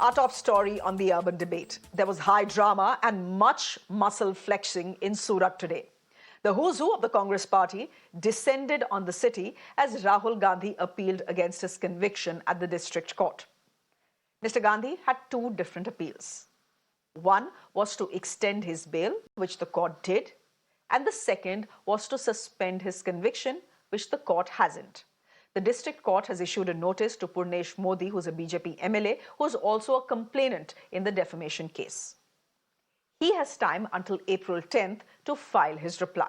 Our top story on the urban debate. There was high drama and much muscle flexing in Surat today. The who's who of the Congress party descended on the city as Rahul Gandhi appealed against his conviction at the district court. Mr. Gandhi had two different appeals. One was to extend his bail, which the court did, and the second was to suspend his conviction, which the court hasn't. The district court has issued a notice to Purnesh Modi, who's a BJP MLA, who is also a complainant in the defamation case. He has time until April 10th to file his reply.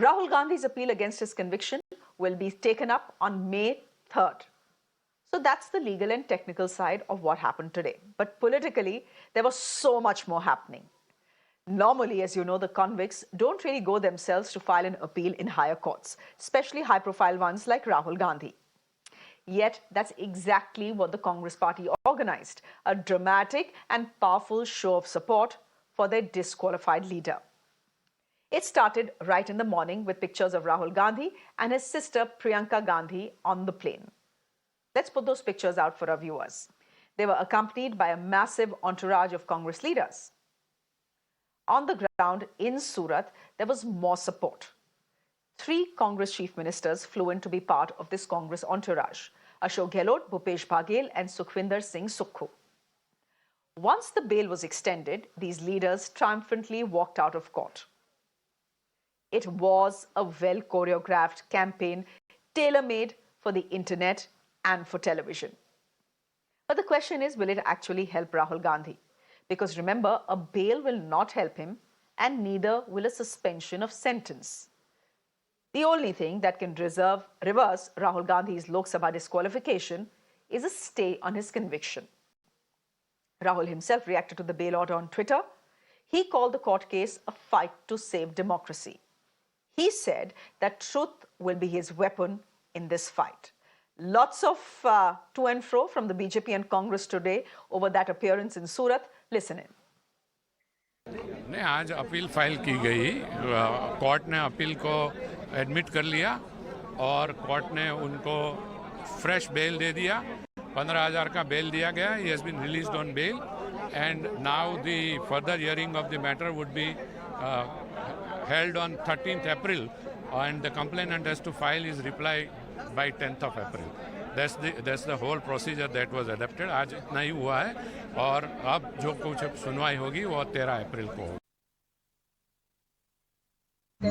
Rahul Gandhi's appeal against his conviction will be taken up on May 3rd. So that's the legal and technical side of what happened today. But politically, there was so much more happening. Normally, as you know, the convicts don't really go themselves to file an appeal in higher courts, especially high-profile ones like Rahul Gandhi. Yet, that's exactly what the Congress party organized, a dramatic and powerful show of support for their disqualified leader. It started right in the morning with pictures of Rahul Gandhi and his sister Priyanka Gandhi on the plane. Let's put those pictures out for our viewers. They were accompanied by a massive entourage of Congress leaders. On the ground in Surat, there was more support. 3 Congress chief ministers flew in to be part of this Congress entourage: Ashok Gehlot, Bhupesh Baghel and Sukhvinder Singh Sukhu. Once the bail was extended, these leaders triumphantly walked out of court. It was a well-choreographed campaign, tailor-made for the internet and for television. But the question is, will it actually help Rahul Gandhi? Because remember, a bail will not help him, and neither will a suspension of sentence. The only thing that can reverse Rahul Gandhi's Lok Sabha disqualification is a stay on his conviction. Rahul himself reacted to the bail order on Twitter. He called the court case a fight to save democracy. He said that truth will be his weapon in this fight. Lots of to and fro from the BJP and Congress today over that appearance in Surat. Listen in. नहीं, आज appeal file की गई। Court ने appeal को admit कर लिया और court ने उनको फ्रेश बेल दे दिया। 15,000 का बेल दिया गया। He has been released on bail and now the further hearing of the matter would be held on 13th April and the complainant has to file his reply by 10th of April. That's the whole procedure that was adopted. आज इतना ही हुआ है और अब जो कुछ सुनवाई होगी वो 13 अप्रैल को होगी.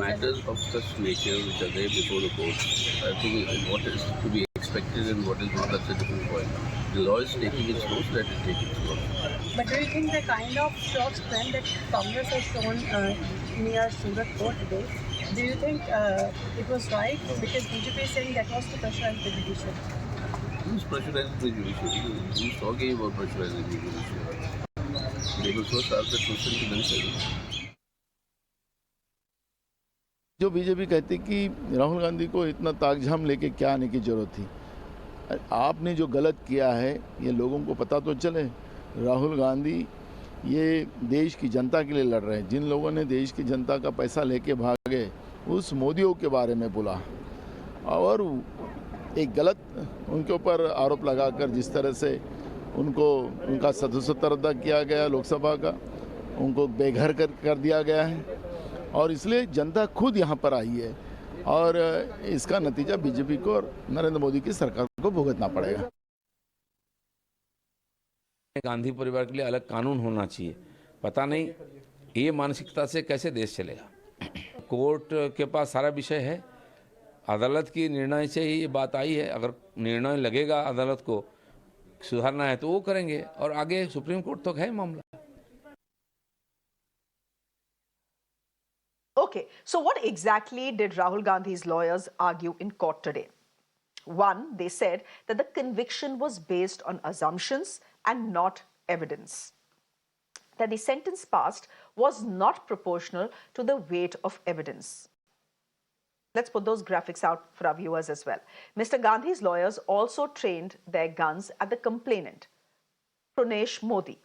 Matters of such nature which are there before the court, I think what is to be expected and what is not, that's a different point. The law is taking its course, let it take its course. But do you think the kind of short strength that Congress has shown near Surat court today, do you think it was right? Because BJP is saying that was to pressurize the judiciary. Who's pressurizing the judiciary? Who's talking about pressurizing the judiciary? They will first ask that question to themselves. जो BJP कहती कि राहुल गांधी को इतना ताकझाम लेके क्या आने की ज़रूरत थी। आपने जो गलत किया है ये लोगों को पता तो चले। राहुल गांधी ये देश की जनता के लिए लड़ रहे हैं। जिन लोगों ने देश की जनता का पैसा लेके भागे उस मोदियों के बारे में बोला और एक गलत उनके ऊपर आरोप लगाकर जिस तरह से उनका सदस्यत्व रद्द किया गया लोकसभा का, उनको बेघर कर दिया गया है और इसलिए जनता खुद यहाँ पर आई है और इसका नतीजा बीजेपी को और नरेंद्र मोदी की सरकार को भुगतना पड़ेगा। गांधी परिवार के लिए अलग कानून होना चाहिए। पता नहीं ये मानसिकता से कैसे देश चलेगा। कोर्ट के पास सारा विषय है, अदालत की निर्णय से ही ये बात आई है। अगर निर्णय लगेगा अदालत को सुधारना है तो वो करेंगे और आगे सुप्रीम कोर्ट तक है मामला। Okay, so what exactly did Rahul Gandhi's lawyers argue in court today? One, they said that the conviction was based on assumptions and not evidence. That the sentence passed was not proportional to the weight of evidence. Let's put those graphics out for our viewers as well. Mr. Gandhi's lawyers also trained their guns at the complainant, Purnesh Modi.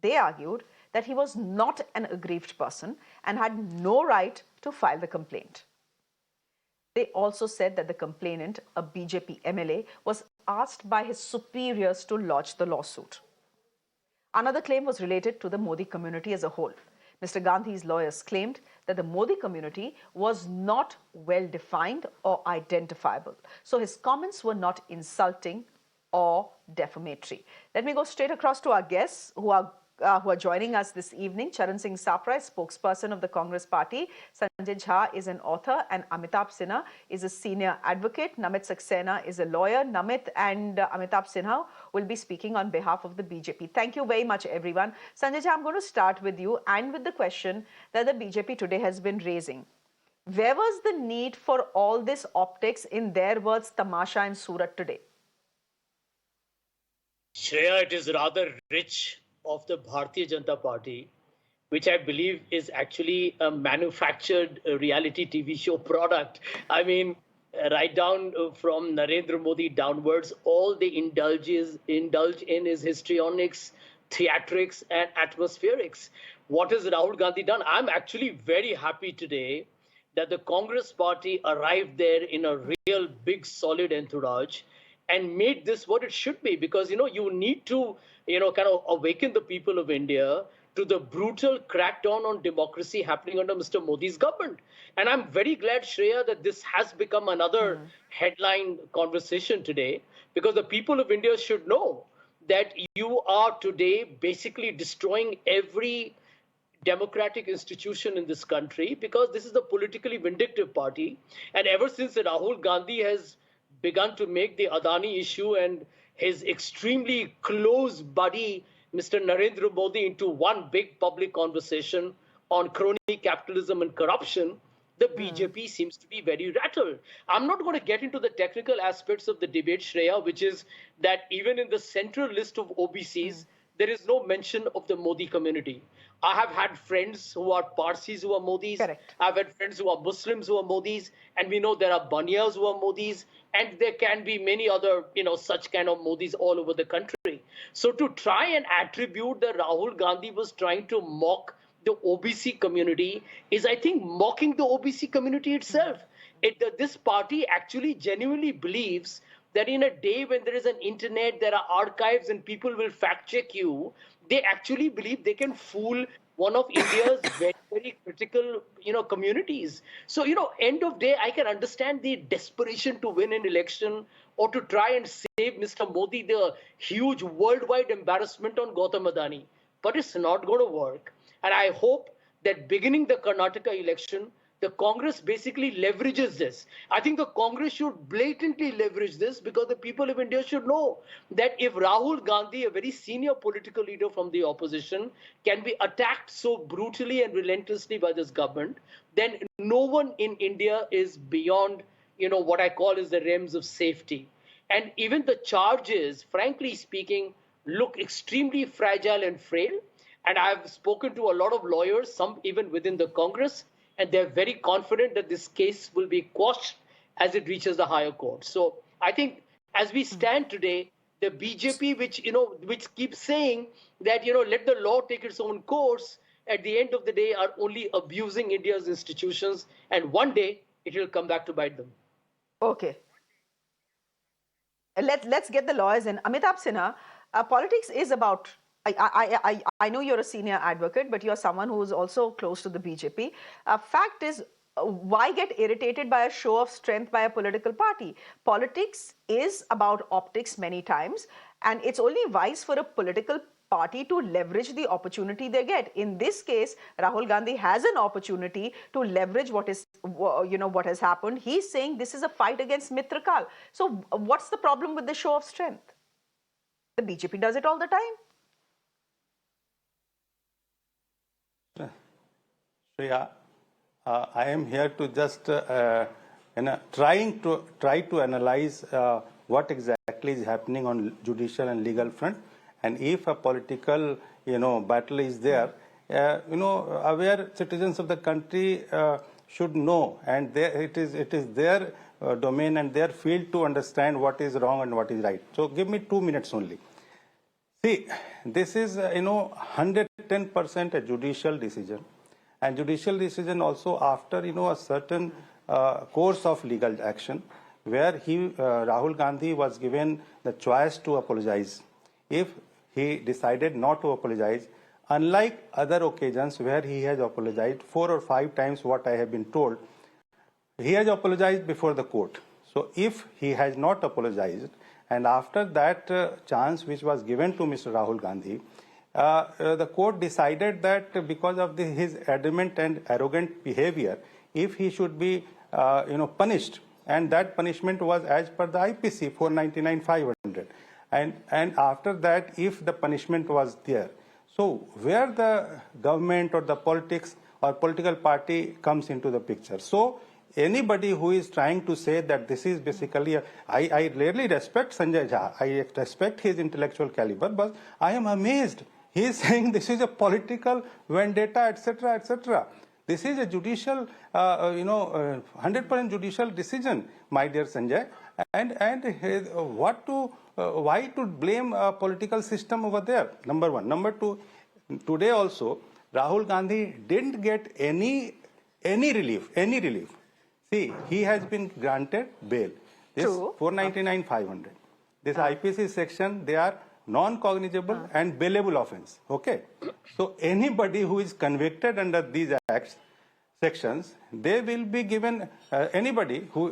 They argued that he was not an aggrieved person and had no right to file the complaint. They also said that the complainant, a BJP MLA, was asked by his superiors to lodge the lawsuit. Another claim was related to the Modi community as a whole. Mr. Gandhi's lawyers claimed that the Modi community was not well defined or identifiable. So his comments were not insulting or defamatory. Let me go straight across to our guests who are joining us this evening. Charan Singh Sapra, spokesperson of the Congress Party. Sanjay Jha is an author, and Amitabh Sinha is a senior advocate. Namit Saxena is a lawyer. Namit and Amitabh Sinha will be speaking on behalf of the BJP. Thank you very much, everyone. Sanjay Jha, I'm going to start with you and with the question that the BJP today has been raising. Where was the need for all this optics, in their words, tamasha in Surat today? Shreya, it is rather rich of the Bharatiya Janata Party, which I believe is actually a manufactured reality TV show product. I mean, right down from Narendra Modi downwards, all they indulge in is histrionics, theatrics, and atmospherics. What has Rahul Gandhi done? I'm actually very happy today that the Congress Party arrived there in a real big solid entourage and made this what it should be, because you need to kind of awaken the people of India to the brutal crackdown on democracy happening under Mr. Modi's government. And I'm very glad, Shreya, that this has become another headline conversation today, because the people of India should know that you are today basically destroying every democratic institution in this country, because this is the politically vindictive party. And ever since Rahul Gandhi has begun to make the Adani issue and his extremely close buddy, Mr. Narendra Modi, into one big public conversation on crony capitalism and corruption, the BJP seems to be very rattled. I'm not going to get into the technical aspects of the debate, Shreya, which is that even in the central list of OBCs, there is no mention of the Modi community. I have had friends who are Parsis who are Modis. Correct. I've had friends who are Muslims who are Modis. And we know there are Baniyas who are Modis. And there can be many other, such kind of Modis all over the country. So to try and attribute that Rahul Gandhi was trying to mock the OBC community is, I think, mocking the OBC community itself. This party actually genuinely believes that in a day when there is an internet, there are archives and people will fact check you, they actually believe they can fool one of India's very, very critical, communities. So, end of day, I can understand the desperation to win an election or to try and save Mr. Modi the huge worldwide embarrassment on Gautam Adani. But it's not going to work. And I hope that beginning the Karnataka election, the Congress basically leverages this. I think the Congress should blatantly leverage this, because the people of India should know that if Rahul Gandhi, a very senior political leader from the opposition, can be attacked so brutally and relentlessly by this government, then no one in India is beyond, what I call is the realms of safety. And even the charges, frankly speaking, look extremely fragile and frail. And I've spoken to a lot of lawyers, some even within the Congress, and they're very confident that this case will be quashed as it reaches the higher court. So I think as we stand today, the BJP, which keeps saying that, let the law take its own course, at the end of the day are only abusing India's institutions. And one day it will come back to bite them. Okay. Let's get the lawyers in. Amitabh Sinha, politics is about... I know you're a senior advocate, but you're someone who is also close to the BJP. Fact is, why get irritated by a show of strength by a political party? Politics is about optics many times, and it's only wise for a political party to leverage the opportunity they get. In this case, Rahul Gandhi has an opportunity to leverage what has happened. He's saying this is a fight against Mitrakal. So what's the problem with the show of strength? The BJP does it all the time. Shreya, I am here to just try to analyze what exactly is happening on judicial and legal front, and if a political battle is there, aware citizens of the country should know, and it is their domain and their field to understand what is wrong and what is right. So give me 2 minutes only. See, this is 110% a judicial decision. And judicial decision also after, a certain course of legal action where Rahul Gandhi was given the choice to apologize. If he decided not to apologize, unlike other occasions where he has apologized 4 or 5 times, what I have been told, he has apologized before the court. So if he has not apologized, and after that chance which was given to Mr. Rahul Gandhi, the court decided that because of his adamant and arrogant behavior, if he should be punished, and that punishment was as per the IPC 499/500, and after that, if the punishment was there, so where the government or the politics or political party comes into the picture. So anybody who is trying to say that this is basically I really respect Sanjay Jha, I respect his intellectual caliber, but I am amazed. He is saying this is a political vendetta, etc., etc. This is a judicial, 100% judicial decision, my dear Sanjay. And why to blame a political system over there? Number one. Number two, today also, Rahul Gandhi didn't get any relief. See, he has been granted bail. This 499/500. This IPC section, they are non-cognizable and bailable offense. Okay. So anybody who is convicted under these sections, they will be given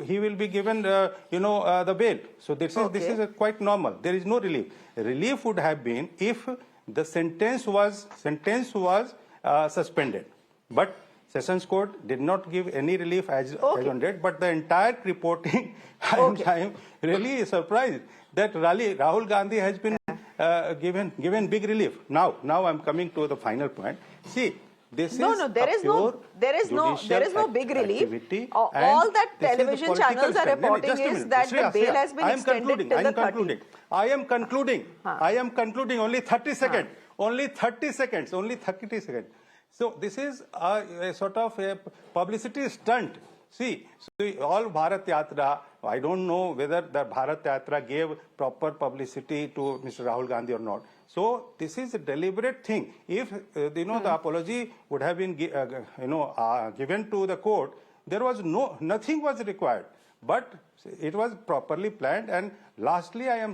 he will be given the bail. So this is quite normal. There is no relief. Relief would have been if the sentence was suspended, but Sessions Court did not give any relief as on date. But the entire reporting, I am really surprised that Rahul Gandhi has been given big relief. Now I'm coming to the final point. See, this there is no big relief. All that television channels are reporting is that the bail has been extended till the 30th. I am concluding. Only 30 seconds. Only 30 seconds. So this is a sort of a publicity stunt. See, all Bharat Yatra, I don't know whether the Bharat Yatra gave proper publicity to Mr. Rahul Gandhi or not. So this is a deliberate thing. If the apology would have been given to the court, there was nothing was required. But it was properly planned. And lastly, I am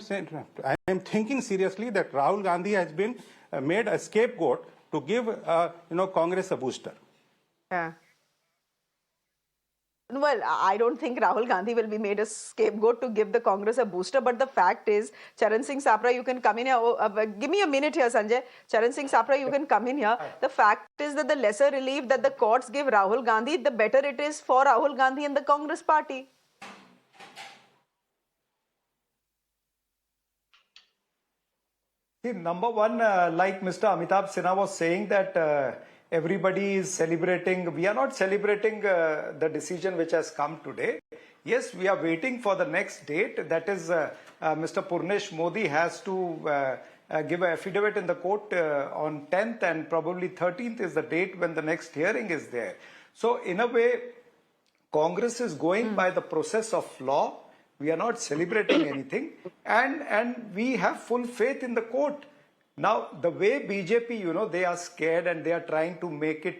thinking seriously that Rahul Gandhi has been made a scapegoat to give Congress a booster. Yeah. Well, I don't think Rahul Gandhi will be made a scapegoat to give the Congress a booster. But the fact is, Charan Singh Sapra, you can come in here. Give me a minute here, Sanjay. Charan Singh Sapra, you can come in here. The fact is that the lesser relief that the courts give Rahul Gandhi, the better it is for Rahul Gandhi and the Congress party. See, number one, like Mr. Amitabh Sinha was saying that everybody is celebrating. We are not celebrating the decision which has come today. Yes, we are waiting for the next date. That is, Mr. Purnesh Modi has to give an affidavit in the court on 10th, and probably 13th is the date when the next hearing is there. So in a way, Congress is going by the process of law. We are not celebrating anything, and we have full faith in the court. Now, the way BJP, they are scared and they are trying to make it,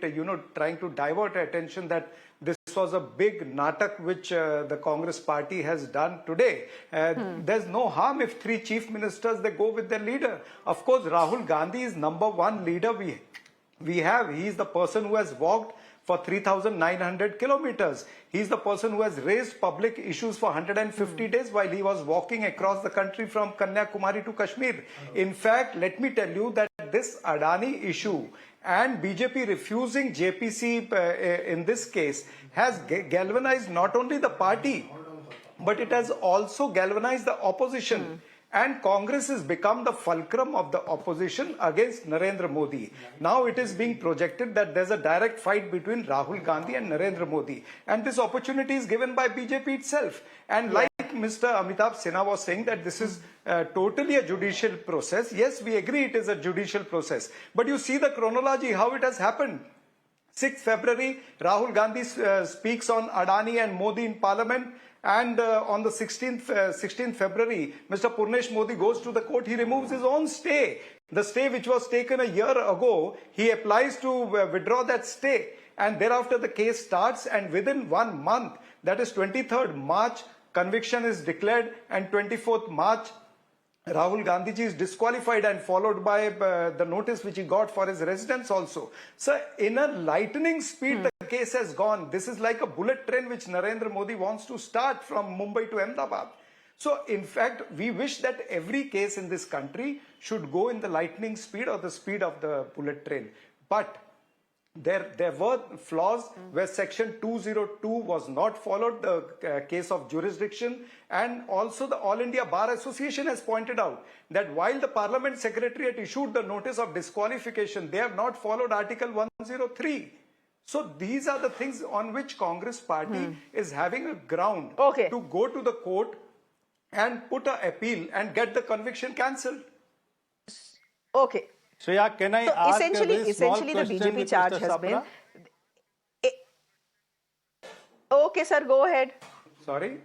trying to divert attention that this was a big natak which the Congress party has done today. There's no harm if 3 chief ministers, they go with their leader. Of course, Rahul Gandhi is number one leader we have. He is the person who has walked for 3,900 kilometers. He's the person who has raised public issues for 150 days while he was walking across the country from Kanyakumari to Kashmir. In fact, let me tell you that this Adani issue and BJP refusing JPC in this case has galvanized not only the party, but it has also galvanized the opposition. And Congress has become the fulcrum of the opposition against Narendra Modi. Now it is being projected that there's a direct fight between Rahul Gandhi and Narendra Modi. And this opportunity is given by BJP itself. And like Mr. Amitabh Sinha was saying that this is totally a judicial process. Yes, we agree it is a judicial process. But you see the chronology, how it has happened. 6th February, Rahul Gandhi speaks on Adani and Modi in Parliament. And on the 16th February, Mr. Purnesh Modi goes to the court. He removes his own stay. The stay which was taken a year ago, he applies to withdraw that stay. and thereafter the case starts, and within 1 month, that is 23rd March, conviction is declared, and 24th March, Rahul Gandhi ji is disqualified, and followed by the notice which he got for his residence also. So in a lightning speed, the case has gone. This is like a bullet train which Narendra Modi wants to start from Mumbai to Ahmedabad. So in fact, we wish that every case in this country should go in the lightning speed or the speed of the bullet train. But there were flaws where section 202 was not followed, the case of jurisdiction, and also the All India Bar Association has pointed out that while the Parliament Secretariat issued the notice of disqualification, they have not followed Article 103. So these are the things on which Congress party is having a ground to go to the court and put an appeal and get the conviction cancelled. Okay. Shreya, can I ask a very small the question BJP with charge Mr. has been. Sapra? Okay, sir, go ahead. Sorry?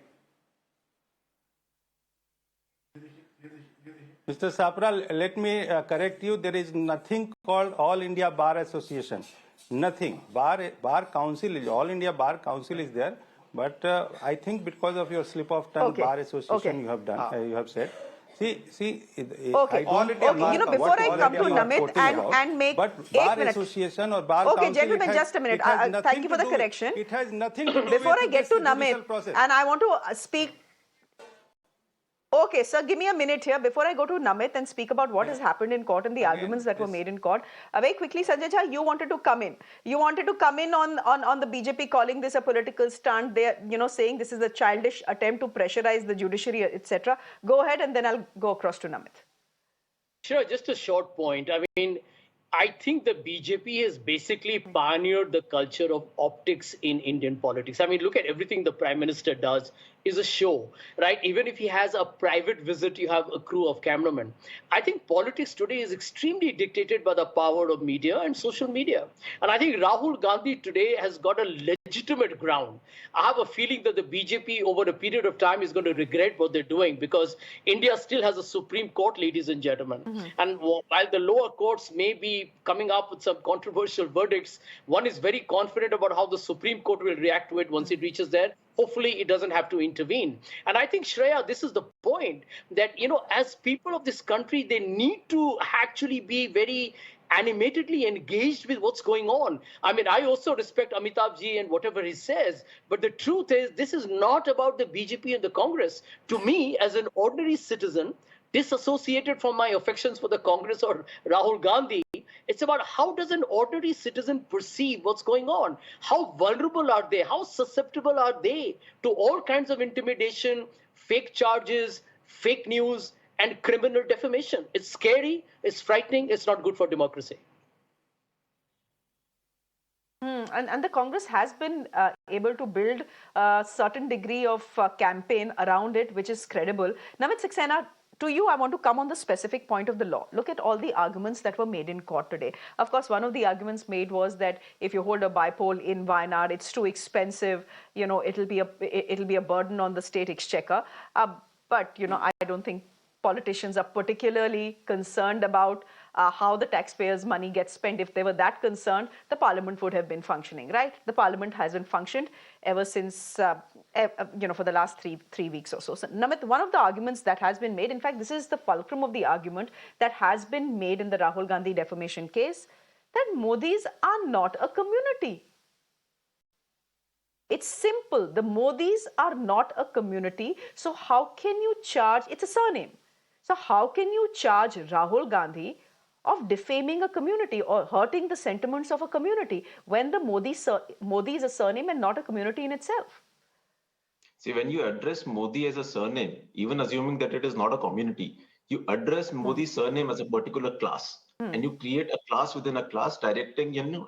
Mr. Sapra, let me correct you. There is nothing called All India Bar Association. Nothing. Bar Council is All India Bar Council is there, but I think because of your slip of tongue, Bar Association you have done. You have said. See. Okay. Before I come to Namit and make but Bar 8 minutes. Association or Bar Okay, Council, gentlemen, just a minute. Thank you for the correction. It has nothing to do Before with I get this to judicial Namit, process. and I want to speak. Okay, sir, give me a minute here before I go to Namit and speak about what has happened in court and the arguments that were made in court. Very quickly, Sanjay Jha, you wanted to come in. You wanted to come in on the BJP calling this a political stunt. They're, saying this is a childish attempt to pressurize the judiciary, etc. Go ahead, and then I'll go across to Namit. Sure, just a short point. I mean, I think the BJP has basically pioneered the culture of optics in Indian politics. I mean, look at everything the Prime Minister does is a show, right? Even if he has a private visit, you have a crew of cameramen. I think politics today is extremely dictated by the power of media and social media. And I think Rahul Gandhi today has got a legitimate ground. I have a feeling that the BJP over a period of time is going to regret what they're doing, because India still has a Supreme Court, ladies and gentlemen. And while the lower courts may be coming up with some controversial verdicts, one is very confident about how the Supreme Court will react to it once it reaches there. Hopefully, it doesn't have to intervene. And I think, Shreya, this is the point that, as people of this country, they need to actually be very animatedly engaged with what's going on. I mean, I also respect Amitabh ji and whatever he says, but the truth is, this is not about the BJP and the Congress. To me, as an ordinary citizen, disassociated from my affections for the Congress or Rahul Gandhi, it's about how does an ordinary citizen perceive what's going on? How vulnerable are they? How susceptible are they to all kinds of intimidation, fake charges, fake news, and criminal defamation? It's scary, it's frightening, it's not good for democracy. And the Congress has been able to build a certain degree of campaign around it, which is credible. Namit Saxena, to you, I want to come on the specific point of the law. Look at all the arguments that were made in court today. Of course, one of the arguments made was that if you hold a bypoll in Wayanad, it's too expensive. It'll be a burden on the state exchequer. But I don't think politicians are particularly concerned about how the taxpayers' money gets spent. If they were that concerned, the parliament would have been functioning, right? The parliament hasn't functioned ever since, for the last three weeks or so. So, Namit, one of the arguments that has been made, in fact, this is the fulcrum of the argument that has been made in the Rahul Gandhi defamation case, that Modis are not a community. It's simple. The Modis are not a community. So how can you charge, it's a surname. So how can you charge Rahul Gandhi of defaming a community or hurting the sentiments of a community when the Modi is a surname and not a community in itself? See, when you address Modi as a surname, even assuming that it is not a community, you address Modi's surname as a particular class. And you create a class within a class directing an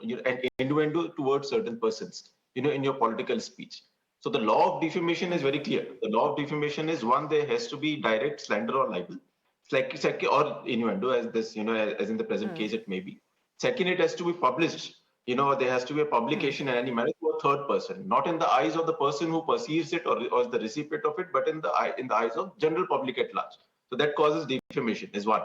innuendo towards certain persons, in your political speech. So the law of defamation is very clear. The law of defamation is one, there has to be direct slander or libel, or innuendo, as this, as in the present case it may be. Second, it has to be published. There has to be a publication in any manner to a third person, not in the eyes of the person who perceives it or is the recipient of it, but in the eyes of general public at large. So that causes defamation is one.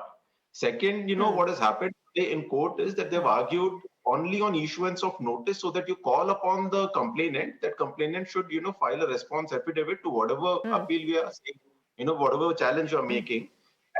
Second, what has happened today in court is that they've argued only on issuance of notice, so that you call upon the complainant, that complainant should, file a response affidavit to whatever appeal we are saying, whatever challenge you're making,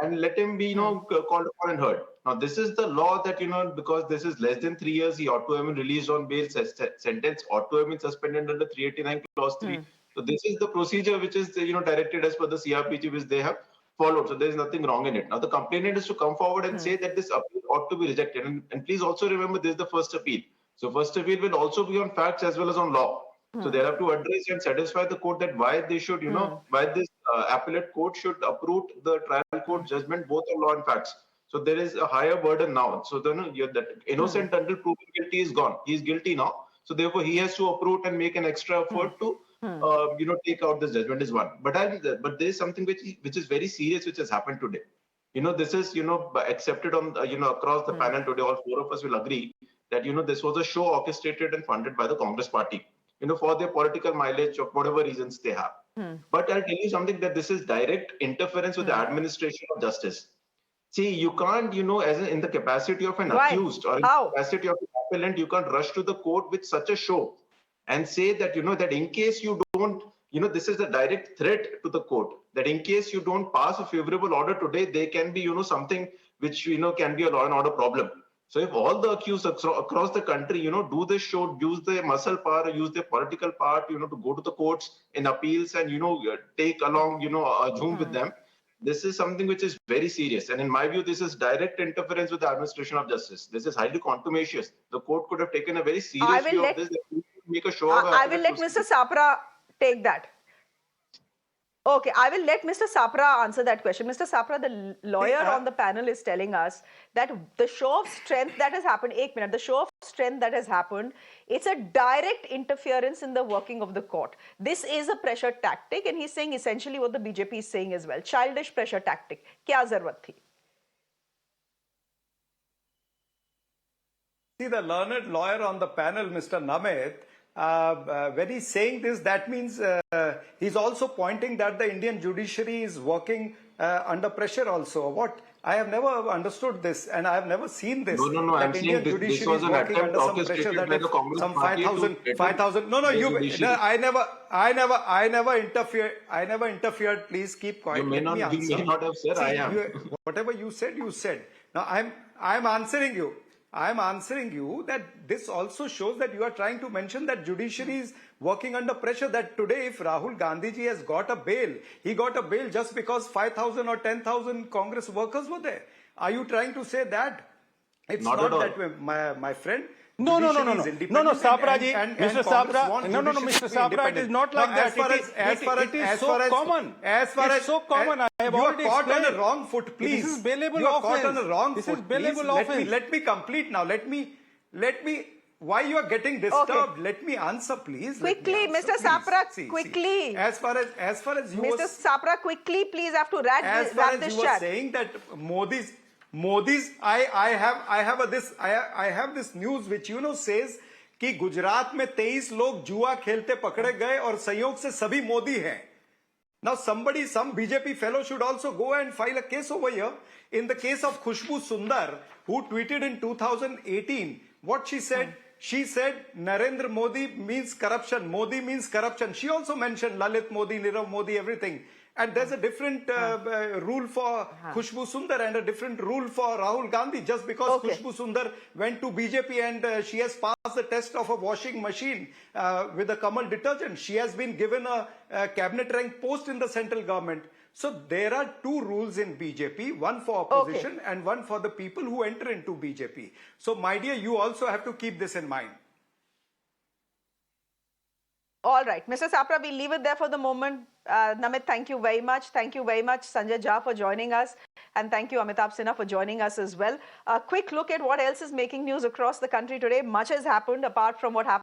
and let him be, called upon and heard. Now, this is the law that, because this is less than 3 years, he ought to have been released on bail, sentence ought to have been suspended under 389 clause 3. So this is the procedure which is, directed as per the CRPG, which they have followed. So there is nothing wrong in it. Now, the complainant is to come forward and say that this appeal ought to be rejected. And please also remember, this is the first appeal. So first appeal will also be on facts as well as on law. So they have to address and satisfy the court that why they should, why this appellate court should uproot the trial court judgment, both on law and facts. So there is a higher burden now. So then that innocent until proven guilty is gone. He is guilty now. So therefore, he has to uproot and make an extra effort to, take out this judgment is one. But there is something which is very serious, which has happened today. This is, accepted on, across the panel today. All four of us will agree that, this was a show orchestrated and funded by the Congress party, for their political mileage of whatever reasons they have. But I'll tell you something, that this is direct interference with the administration of justice. See, you can't, as in the capacity of an accused or in the capacity of an appellant, you can't rush to the court with such a show and say that, that in case you don't, this is a direct threat to the court, that in case you don't pass a favorable order today, there can be, something which, can be a law and order problem. So if all the accused across the country, do this show, use their muscle power, use their political power, to go to the courts in appeals and, take along, a Zoom with them, this is something which is very serious. And in my view, this is direct interference with the administration of justice. This is highly contumacious. The court could have taken a very serious view of this. Make a show of I will let Mr. Sapra take that. Okay, I will let Mr. Sapra answer that question. Mr. Sapra, the lawyer on the panel is telling us that the show of strength that has happened, the show of strength that has happened, it's a direct interference in the working of the court. This is a pressure tactic, and he's saying essentially what the BJP is saying as well. Childish pressure tactic. Kya zarurat thi? See, the learned lawyer on the panel, Mr. Namit, when he's saying this, that means he's also pointing that the Indian judiciary is working under pressure also. What? I have never understood this, and I have never seen this. No, I'm saying this was an attempt orchestrated by the Congress party to 5,000. No, I never interfered. I never interfered. Please keep quiet. You may not have said. I am. Whatever you said, you said. Now I'm answering you. I'm answering you that this also shows that you are trying to mention that judiciary is working under pressure, that today if Rahul Gandhi ji has got a bail, he got a bail just because 5,000 or 10,000 Congress workers were there. Are you trying to say that? It's not that way, my friend. No, Sapra ji, Mr. Sapra, Mr. Sapra, it is not like that. It is so common. It's so common. I have already explained. You are caught on a wrong foot, please. This is bailable offense. You are caught on a wrong foot. This is bailable offense. Let me complete now. Let me. Why you are getting disturbed? Okay. Let me answer, please. Quickly, Mr. Sapra, quickly. As far as you Mr. Sapra, quickly, please have to wrap this chat. As far as you were saying that Modi's, I have this news which says कि गुजरात में 23 लोग जुआ खेलते पकड़े गए और संयोग से सभी मोदी हैं. Now some BJP fellow should also go and file a case over here. In the case of Khushbu Sundar, who tweeted in 2018, what she said? She said Narendra Modi means corruption. Modi means corruption. She also mentioned Lalit Modi, Nirav Modi, everything. And there's a different rule for Khushbu Sundar and a different rule for Rahul Gandhi. Just because Khushbu Sundar went to BJP and she has passed the test of a washing machine with a Kamal detergent, she has been given a cabinet rank post in the central government. So there are two rules in BJP, one for opposition and one for the people who enter into BJP. So my dear, you also have to keep this in mind. All right. Mr. Sapra, we'll leave it there for the moment. Namit, thank you very much. Thank you very much, Sanjay Jha, for joining us. And thank you, Amitabh Sinha, for joining us as well. A quick look at what else is making news across the country today. Much has happened apart from what happened